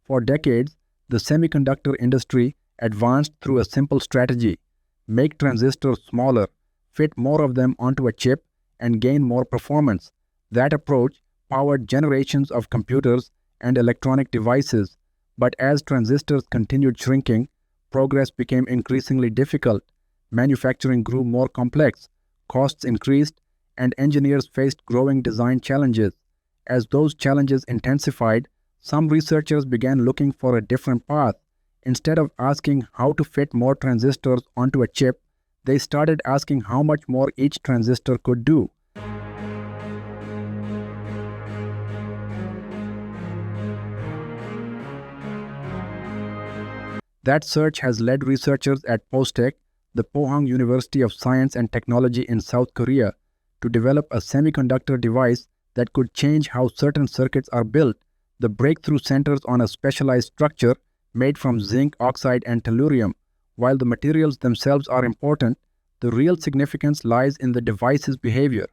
For decades, the semiconductor industry advanced through a simple strategy: make transistors smaller, fit more of them onto a chip, and gain more performance. That approach powered generations of computers and electronic devices. But as transistors continued shrinking, progress became increasingly difficult. Manufacturing grew more complex, costs increased, and engineers faced growing design challenges. As those challenges intensified, some researchers began looking for a different path. Instead of asking how to fit more transistors onto a chip, they started asking how much more each transistor could do. That search has led researchers at POSTECH, the Pohang University of Science and Technology in South Korea, to develop a semiconductor device that could change how certain circuits are built. The breakthrough centers on a specialized structure made from zinc oxide and tellurium. While the materials themselves are important, the real significance lies in the device's behavior.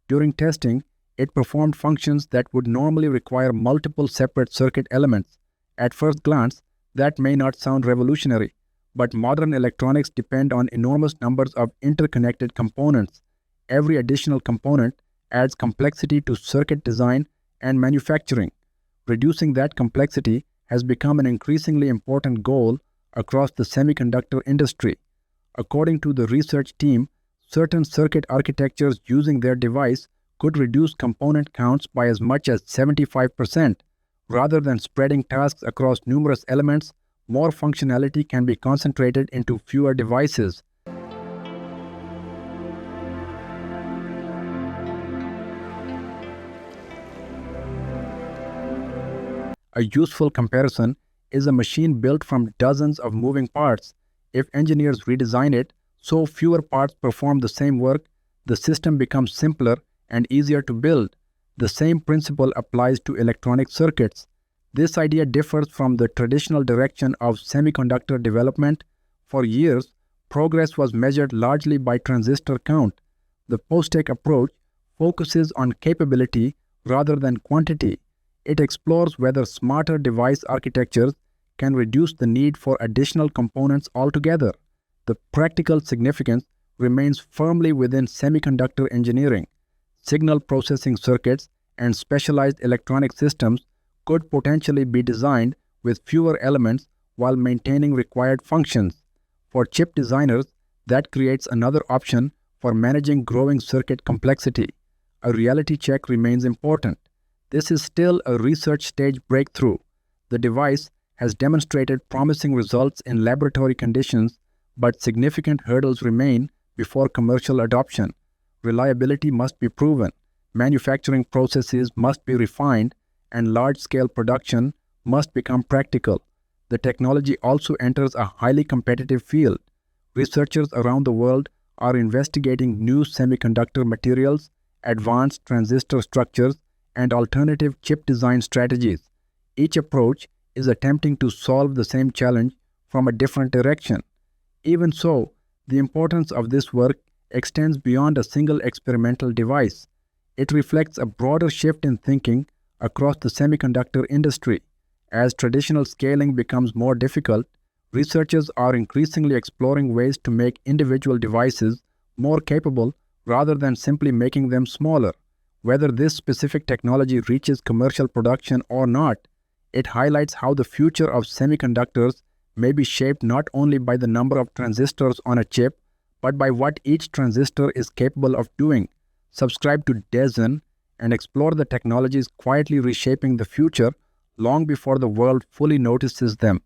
During testing, it performed functions that would normally require multiple separate circuit elements. At first glance, that may not sound revolutionary, but modern electronics depend on enormous numbers of interconnected components. Every additional component adds complexity to circuit design and manufacturing. Reducing that complexity has become an increasingly important goal across the semiconductor industry. According to the research team, certain circuit architectures using their device could reduce component counts by as much as 75%. Rather than spreading tasks across numerous elements, more functionality can be concentrated into fewer devices. A useful comparison is a machine built from dozens of moving parts. If engineers redesign it so fewer parts perform the same work, the system becomes simpler and easier to build. The same principle applies to electronic circuits. This idea differs from the traditional direction of semiconductor development. For years, progress was measured largely by transistor count. The POSTECH approach focuses on capability rather than quantity. It explores whether smarter device architectures can reduce the need for additional components altogether. The practical significance remains firmly within semiconductor engineering. Signal processing circuits and specialized electronic systems could potentially be designed with fewer elements while maintaining required functions. For chip designers, that creates another option for managing growing circuit complexity. A reality check remains important. This is still a research stage breakthrough. The device has demonstrated promising results in laboratory conditions, but significant hurdles remain before commercial adoption. Reliability must be proven, manufacturing processes must be refined, and large-scale production must become practical. The technology also enters a highly competitive field. Researchers around the world are investigating new semiconductor materials, advanced transistor structures, and alternative chip design strategies. Each approach is attempting to solve the same challenge from a different direction. Even so, the importance of this work extends beyond a single experimental device. It reflects a broader shift in thinking across the semiconductor industry. As traditional scaling becomes more difficult, researchers are increasingly exploring ways to make individual devices more capable rather than simply making them smaller. Whether this specific technology reaches commercial production or not, it highlights how the future of semiconductors may be shaped not only by the number of transistors on a chip, but by what each transistor is capable of doing. Subscribe to Dezhn and explore the technologies quietly reshaping the future long before the world fully notices them.